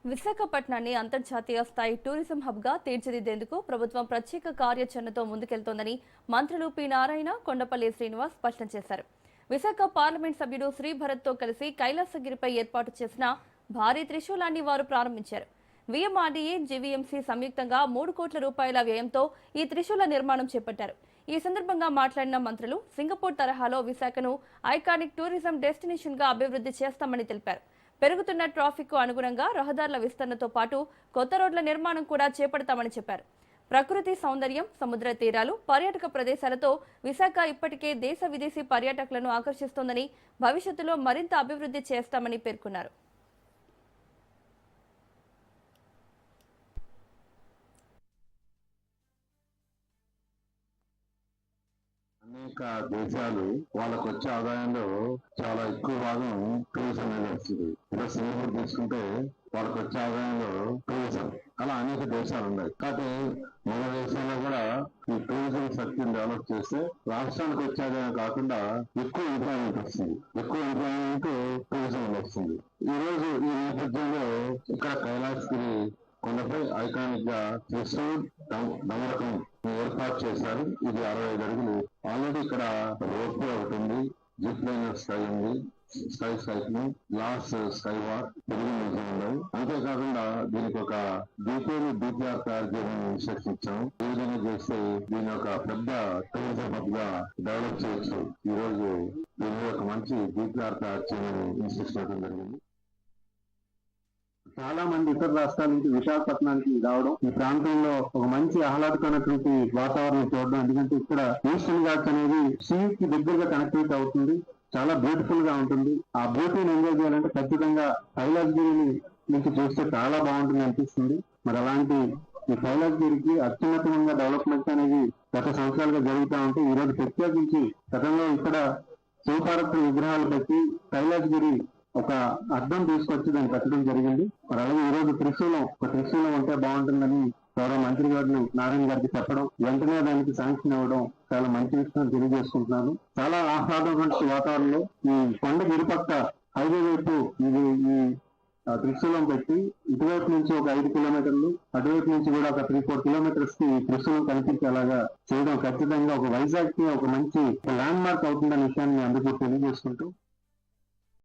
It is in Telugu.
విశాఖపట్నాన్ని అంతర్జాతీయ స్థాయి టూరిజం హబ్గా తీర్చిదిద్దేందుకు ప్రభుత్వం ప్రత్యేక కార్యాచరణతో ముందుకెళ్తోందని మంత్రులు పి నారాయణ, కొండపల్లి శ్రీనివాస్ స్పష్టం చేశారు. విశాఖ పార్లమెంట్ సభ్యుడు శ్రీభరత్తో కలిసి కైలాసగిరిపై ఏర్పాటు చేసిన భారీ త్రిశూలాన్ని వారు ప్రారంభించారు. విఎంఆర్డీఏ, జీవీఎంసీ సంయుక్తంగా 3 కోట్ల రూపాయల వ్యయంతో ఈ త్రిశూల నిర్మాణం చేపట్టారు. ఈ సందర్భంగా మాట్లాడిన మంత్రులు సింగపూర్ తరహాలో విశాఖను ఐకానిక్ టూరిజం డెస్టినేషన్గా అభివృద్ధి చేస్తామని తెలిపారు. పెరుగుతున్న ట్రాఫిక్ కు అనుగుణంగా రహదారుల విస్తరణతో పాటు కొత్త రోడ్ల నిర్మాణం కూడా చేపడతామని చెప్పారు. ప్రకృతి సౌందర్యం, సముద్ర తీరాలు, పర్యాటక ప్రదేశాలతో విశాఖ ఇప్పటికే దేశ విదేశీ పర్యాటకులను ఆకర్షిస్తోందని, భవిష్యత్తులో మరింత అభివృద్ధి చేస్తామని పేర్కొన్నారు. అనేక దేశాలు వాళ్ళకు వచ్చే ఆదాయంలో చాలా ఎక్కువ భాగం టూరిజం మీద వస్తుంది. ఇప్పుడు సింగపూర్ తీసుకుంటే వాళ్ళకు వచ్చే ఆదాయంలో టూరిజం, అలా అనేక దేశాలు ఉన్నాయి. కాబట్టి మన దేశంలో కూడా ఈ టూరిజం శక్తిని డెవలప్ చేస్తే రాష్ట్రానికి వచ్చే ఆదాయం కాకుండా ఎక్కువ ఎంప్లాయ్మెంట్ వస్తుంది. ఎక్కువ ఎంప్లాయ్మెంట్ టూరిజం వస్తుంది. ఈ రోజు ఈ నేపథ్యంలో ఇక్కడ కైలాసగిరి కొండపై ఐకానిక్ గా త్రిశూల్ నమ్మకం ఏర్పాటు చేశారు. ఇది 65 అడుగులు. ఆల్రెడీ ఇక్కడ రోప్ ఒకటి ఉంది, జిప్ లైనర్ స్కై ఉంది, sky cycling, glass sky walk, Telugu museum ఉన్నాయి. అంతేకాకుండా దీనికి ఒక డిపిఆర్ తయారు చేయడం ఇన్స్ట్రక్షన్ ఇచ్చాము. ఈ విధంగా చేస్తే దీని ఒక పెద్ద టూరిజం హబ్ గా డెవలప్ చేయొచ్చు. ఈ రోజు దీని ఒక మంచి డిపిఆర్ తయారు చేయడం ఇన్స్ట్రక్షన్ ఇవ్వడం జరిగింది. చాలా మంది ఇతర రాష్ట్రాల నుంచి విశాఖపట్నానికి రావడం, ఈ ప్రాంతంలో ఒక మంచి ఆహ్లాదకరమైనటువంటి వాతావరణం చూడడం. ఎందుకంటే ఇక్కడ ఈస్టర్న్ ఘాట్స్ అనేది సీకి దగ్గరగా కనెక్టివిటీ అవుతుంది. చాలా బ్యూటిఫుల్ గా ఉంటుంది. ఆ బ్యూటీని ఎంజాయ్ చేయాలంటే ఖచ్చితంగా కైలాసగిరిని నుంచి చూస్తే చాలా బాగుంటుంది అనిపిస్తుంది. మరి అలాంటి ఈ కైలాసగిరికి అత్యున్నతంగా డెవలప్మెంట్ అనేది గత సంవత్సరాలుగా జరుగుతూ ఉంటే ఈ రోజు ప్రత్యేకించి గతంలో ఇక్కడ శివపార్వతి విగ్రహాలు పెట్టి కైలాసగిరి ఒక అర్థం తీసుకొచ్చి దాన్ని పెట్టడం జరిగింది. మరి అలాగే ఈ రోజు త్రిశూలం ఉంటే బాగుంటుందని గౌరవ మంత్రి గారు నారాయణ గారికి చెప్పడం, వెంటనే దానికి శాంక్షన్ ఇవ్వడం చాలా మంచి విషయం తెలియజేసుకుంటున్నాను. చాలా ఆహ్లాదకరమైన వాతావరణంలో ఈ కొండకి ఇరుపక్క హైవే వైపు ఇది ఈ త్రిశూలం పెట్టి ఇటువైపు నుంచి ఒక 5 కిలోమీటర్లు, అటువైపు నుంచి కూడా ఒక 3-4 కిలోమీటర్స్ కి త్రిశూలం కనిపించేలాగా చేయడం ఖచ్చితంగా ఒక వైజాగ్ కి ఒక మంచి ల్యాండ్ మార్క్ అవుతుందనే విషయాన్ని అందుకు తెలియజేసుకుంటూ